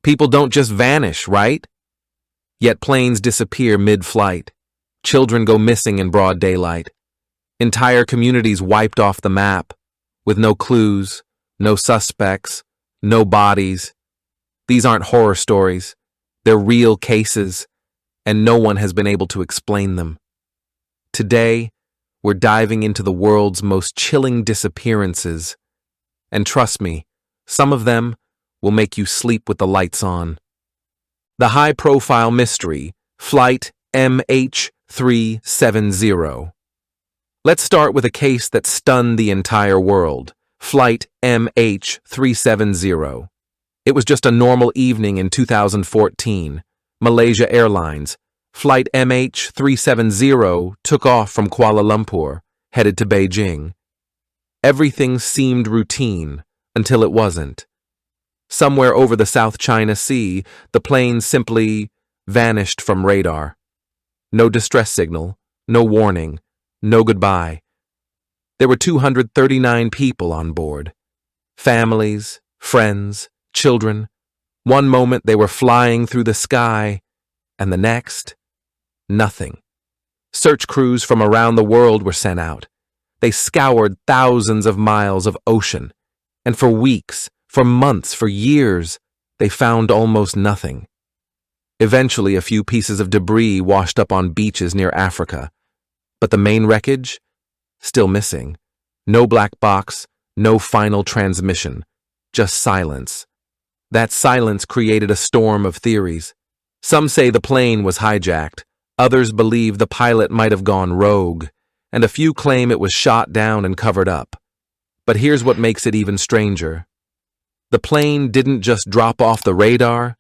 People don't just vanish, right? Yet planes disappear mid-flight. Children go missing in broad daylight. Entire communities wiped off the map, with no clues, no suspects, no bodies. These aren't horror stories. They're real cases, and no one has been able to explain them. Today, we're diving into the world's most chilling disappearances. And trust me, some of them will make you sleep with the lights on. The high-profile mystery, Flight MH370. Let's start with a case that stunned the entire world, Flight MH370. It was just a normal evening in 2014. Malaysia Airlines Flight MH370 took off from Kuala Lumpur, headed to Beijing. Everything seemed routine until it wasn't. Somewhere over the South China Sea, the plane simply vanished from radar. No distress signal, no warning, no goodbye. There were 239 people on board. Families, friends, children. One moment they were flying through the sky, and the next, nothing. Search crews from around the world were sent out. They scoured thousands of miles of ocean, and for weeks, for months, for years, they found almost nothing. Eventually, a few pieces of debris washed up on beaches near Africa, but the main wreckage? Still missing. No black box, no final transmission, just silence. That silence created a storm of theories. Some say the plane was hijacked, others believe the pilot might have gone rogue, and a few claim it was shot down and covered up. But here's what makes it even stranger. The plane didn't just drop off the radar,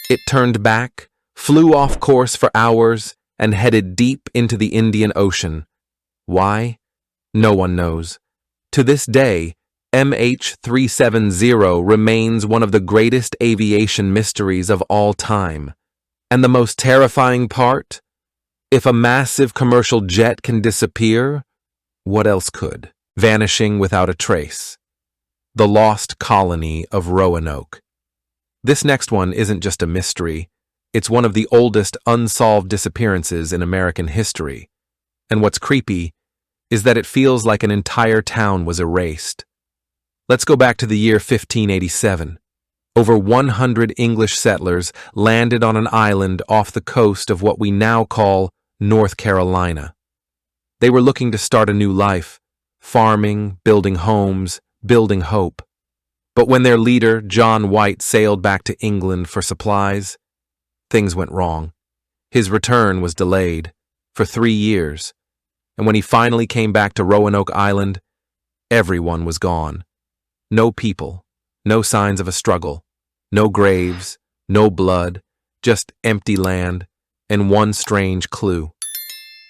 it turned back, flew off course for hours, and headed deep into the Indian Ocean. Why? No one knows. To this day, MH370 remains one of the greatest aviation mysteries of all time. And the most terrifying part? If a massive commercial jet can disappear, what else could? Vanishing without a trace. The lost colony of Roanoke. This next one isn't just a mystery. It's one of the oldest unsolved disappearances in American history. And what's creepy is that it feels like an entire town was erased. Let's go back to the year 1587. Over 100 English settlers landed on an island off the coast of what we now call North Carolina. They were looking to start a new life, farming, building homes, building hope. But when their leader, John White, sailed back to England for supplies, things went wrong. His return was delayed for 3 years, and when he finally came back to Roanoke Island, everyone was gone. No people, no signs of a struggle, no graves, no blood, just empty land, and one strange clue.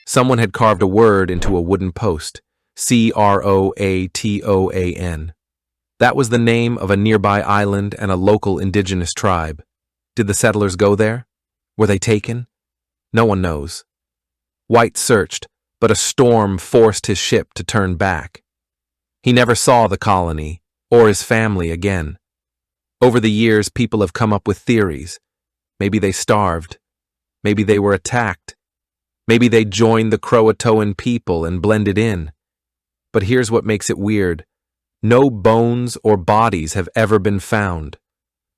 Someone had carved a word into a wooden post, Croatoan. That was the name of a nearby island and a local indigenous tribe. Did the settlers go there? Were they taken? No one knows. White searched, but a storm forced his ship to turn back. He never saw the colony or his family again. Over the years, people have come up with theories. Maybe they starved. Maybe they were attacked. Maybe they joined the Croatoan people and blended in. But here's what makes it weird. No bones or bodies have ever been found.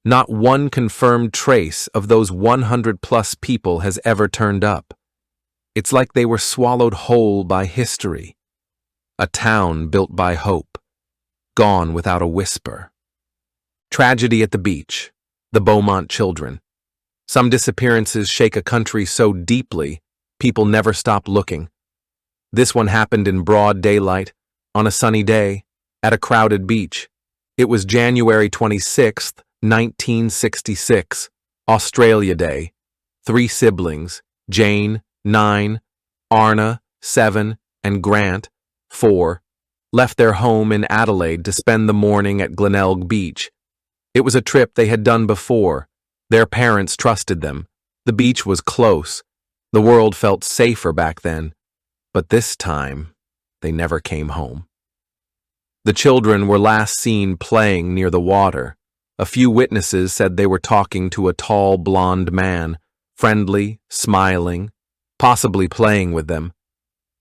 Not one confirmed trace of those 100-plus people has ever turned up. It's like they were swallowed whole by history. A town built by hope, gone without a whisper. Tragedy at the beach, the Beaumont children. Some disappearances shake a country so deeply, people never stop looking. This one happened in broad daylight, on a sunny day, at a crowded beach. It was January 26th, 1966, Australia Day. 3 siblings, Jane, 9, Arna, 7, and Grant, 4, left their home in Adelaide to spend the morning at Glenelg Beach. It was a trip they had done before. Their parents trusted them. The beach was close. The world felt safer back then. But this time, they never came home. The children were last seen playing near the water. A few witnesses said they were talking to a tall, blond man, friendly, smiling, possibly playing with them.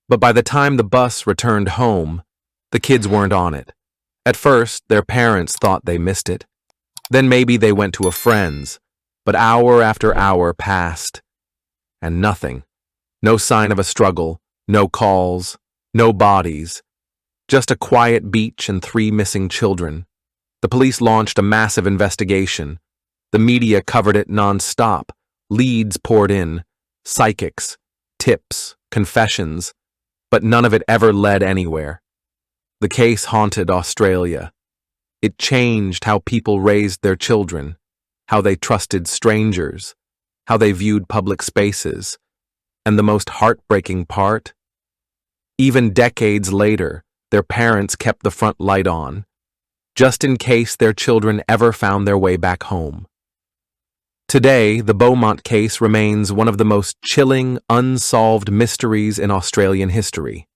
But by the time the bus returned home, the kids weren't on it. At first, their parents thought they missed it. Then maybe they went to a friend's, but hour after hour passed, and nothing. No sign of a struggle, no calls, no bodies, just a quiet beach and 3 missing children. The police launched a massive investigation. The media covered it non-stop. Leads poured in, psychics, tips, confessions, but none of it ever led anywhere. The case haunted Australia. It changed how people raised their children, how they trusted strangers, how they viewed public spaces, and the most heartbreaking part? Even decades later, their parents kept the front light on, just in case their children ever found their way back home. Today, the Beaumont case remains one of the most chilling, unsolved mysteries in Australian history.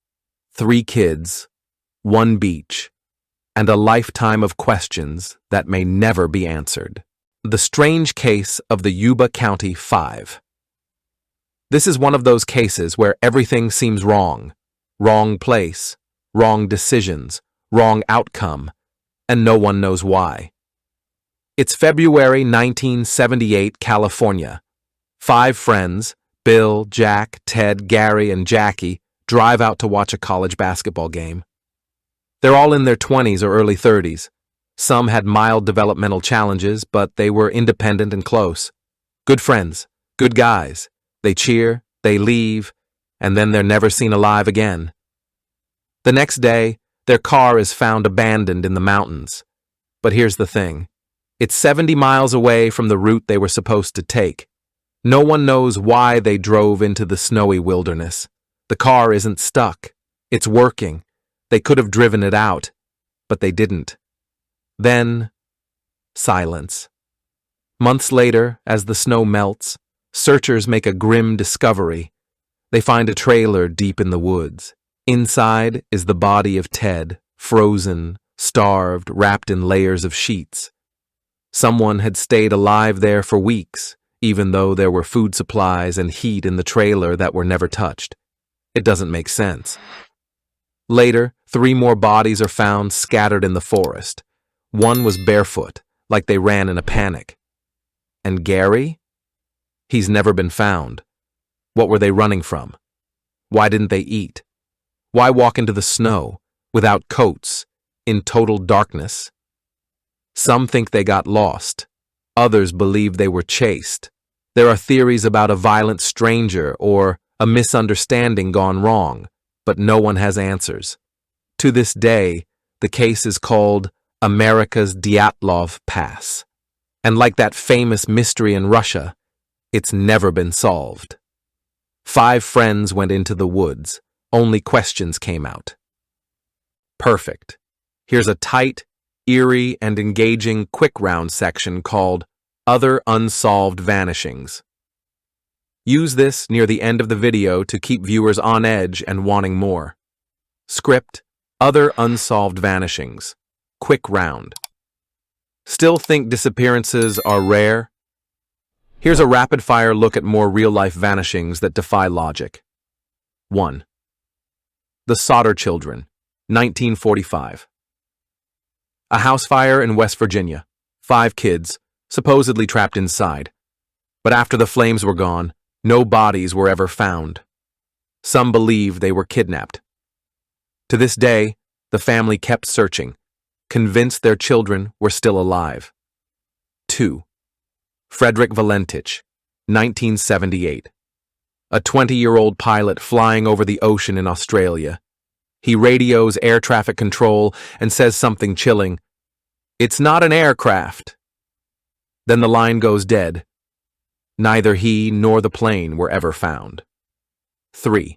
3 kids, 1 beach, and a lifetime of questions that may never be answered. The strange case of the Yuba County 5. This is one of those cases where everything seems wrong. Wrong place, wrong decisions, wrong outcome, and no one knows why. It's February 1978, California. 5 friends, Bill, Jack, Ted, Gary, and Jackie, drive out to watch a college basketball game. They're all in their 20s or early 30s. Some had mild developmental challenges, but they were independent and close. Good friends, good guys. They cheer, they leave, and then they're never seen alive again. The next day, their car is found abandoned in the mountains. But here's the thing. It's 70 miles away from the route they were supposed to take. No one knows why they drove into the snowy wilderness. The car isn't stuck. It's working. They could have driven it out, but they didn't. Then, silence. Months later, as the snow melts, searchers make a grim discovery. They find a trailer deep in the woods. Inside is the body of Ted, frozen, starved, wrapped in layers of sheets. Someone had stayed alive there for weeks, even though there were food supplies and heat in the trailer that were never touched. It doesn't make sense. Later, 3 more bodies are found scattered in the forest. One was barefoot, like they ran in a panic. And Gary? He's never been found. What were they running from? Why didn't they eat? Why walk into the snow, without coats, in total darkness? Some think they got lost. Others believe they were chased. There are theories about a violent stranger or a misunderstanding gone wrong, but no one has answers. To this day, the case is called America's Dyatlov Pass. And like that famous mystery in Russia, it's never been solved. 5 friends went into the woods. Only questions came out. Perfect. Here's a tight, eerie, and engaging quick round section called Other Unsolved Vanishings. Use this near the end of the video to keep viewers on edge and wanting more. Script, Other Unsolved Vanishings. Quick round. Still think disappearances are rare? Here's a rapid-fire look at more real-life vanishings that defy logic. 1. The Sodder Children, 1945. A house fire in West Virginia. 5 kids, supposedly trapped inside. But after the flames were gone, no bodies were ever found. Some believe they were kidnapped. To this day, the family kept searching, convinced their children were still alive. 2. Frederick Valentich, 1978. A 20-year-old pilot flying over the ocean in Australia. He radios air traffic control and says something chilling. "It's not an aircraft." Then the line goes dead. Neither he nor the plane were ever found. 3.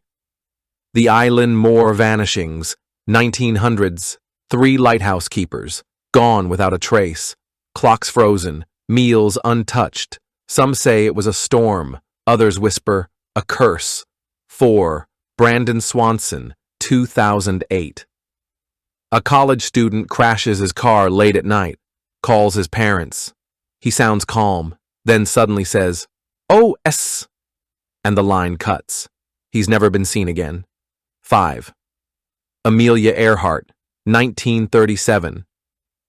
The Island Moor Vanishings, 1900s. 3 lighthouse keepers, gone without a trace. Clocks frozen, meals untouched. Some say it was a storm. Others whisper, a curse. 4. Brandon Swanson, 2008. A college student crashes his car late at night. calls his parents. He sounds calm, then suddenly says, "Oh, S," and the line cuts. He's never been seen again. 5. Amelia Earhart, 1937.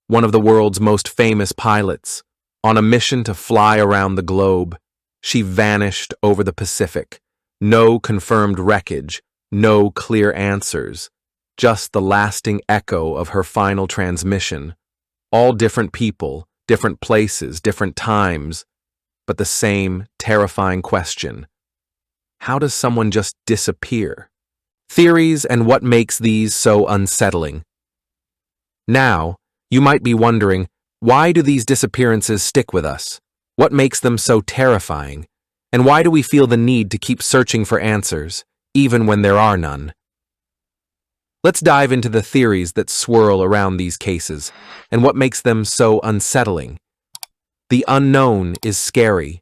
One of the world's most famous pilots. On a mission to fly around the globe, she vanished over the Pacific. No confirmed wreckage, no clear answers, just the lasting echo of her final transmission. All different people, different places, different times, but the same terrifying question. How does someone just disappear? Theories and what makes these so unsettling. Now, you might be wondering, why do these disappearances stick with us? What makes them so terrifying? And why do we feel the need to keep searching for answers, even when there are none? Let's dive into the theories that swirl around these cases, and what makes them so unsettling. The unknown is scary.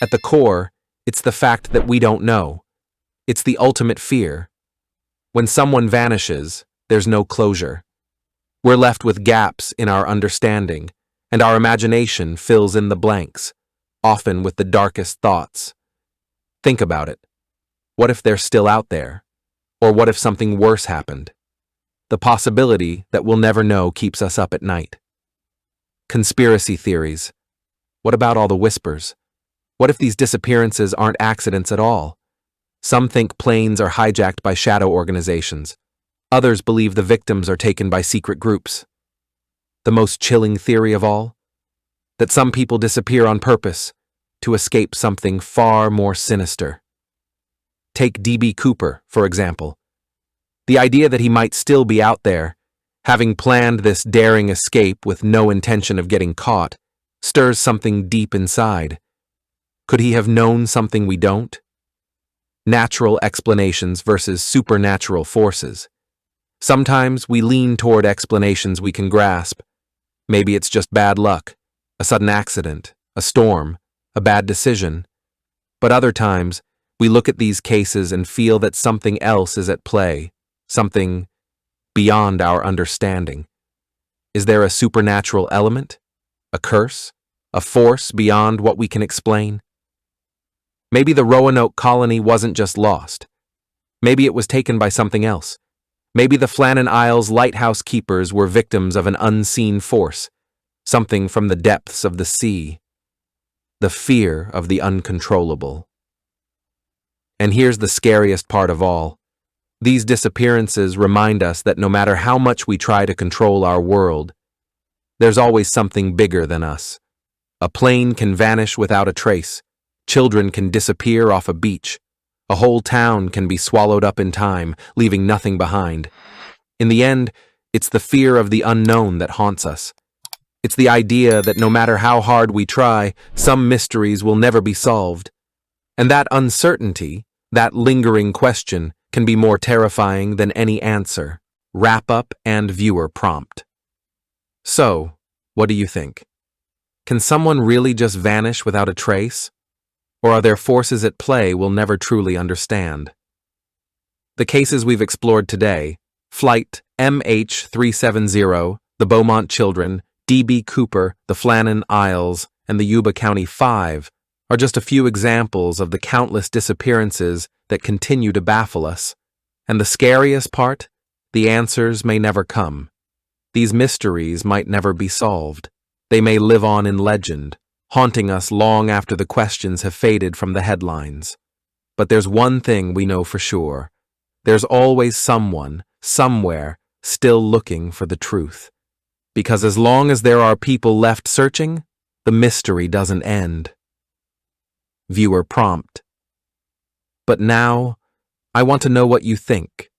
At the core, it's the fact that we don't know. It's the ultimate fear. When someone vanishes, there's no closure. We're left with gaps in our understanding, and our imagination fills in the blanks, often with the darkest thoughts. Think about it. What if they're still out there? Or what if something worse happened? The possibility that we'll never know keeps us up at night. Conspiracy theories. What about all the whispers? What if these disappearances aren't accidents at all? Some think planes are hijacked by shadow organizations. Others believe the victims are taken by secret groups. The most chilling theory of all? That some people disappear on purpose to escape something far more sinister. Take D.B. Cooper, for example. The idea that he might still be out there, having planned this daring escape with no intention of getting caught, stirs something deep inside. Could he have known something we don't? Natural explanations versus supernatural forces. Sometimes we lean toward explanations we can grasp. Maybe it's just bad luck, a sudden accident, a storm, a bad decision. But other times, we look at these cases and feel that something else is at play, something beyond our understanding. Is there a supernatural element? A curse? A force beyond what we can explain? Maybe the Roanoke colony wasn't just lost. Maybe it was taken by something else. Maybe the Flannan Isles lighthouse keepers were victims of an unseen force, something from the depths of the sea. The fear of the uncontrollable. And here's the scariest part of all. These disappearances remind us that no matter how much we try to control our world, there's always something bigger than us. A plane can vanish without a trace. Children can disappear off a beach. A whole town can be swallowed up in time, leaving nothing behind. In the end, it's the fear of the unknown that haunts us. It's the idea that no matter how hard we try, some mysteries will never be solved. And that uncertainty, that lingering question, can be more terrifying than any answer. Wrap up and viewer prompt. So, what do you think? Can someone really just vanish without a trace? Or are there forces at play we'll never truly understand? The cases we've explored today, Flight MH370, the Beaumont Children, D.B. Cooper, the Flannan Isles, and the Yuba County 5, are just a few examples of the countless disappearances that continue to baffle us. And the scariest part? The answers may never come. These mysteries might never be solved. They may live on in legend, haunting us long after the questions have faded from the headlines. But there's one thing we know for sure. There's always someone, somewhere, still looking for the truth. Because as long as there are people left searching, the mystery doesn't end. Viewer prompt. But now, I want to know what you think.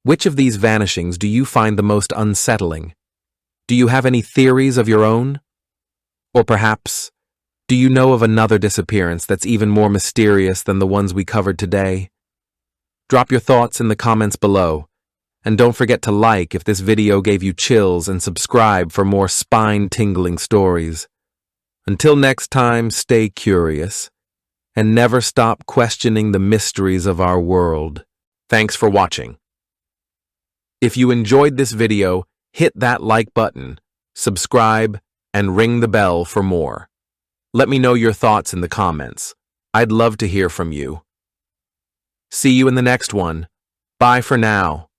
Which of these vanishings do you find the most unsettling? Do you have any theories of your own? Or perhaps, do you know of another disappearance that's even more mysterious than the ones we covered today? Drop your thoughts in the comments below, and don't forget to like if this video gave you chills and subscribe for more spine-tingling stories. Until next time, stay curious, and never stop questioning the mysteries of our world. Thanks for watching. If you enjoyed this video, hit that like button, subscribe, and ring the bell for more. Let me know your thoughts in the comments. I'd love to hear from you. See you in the next one. Bye for now.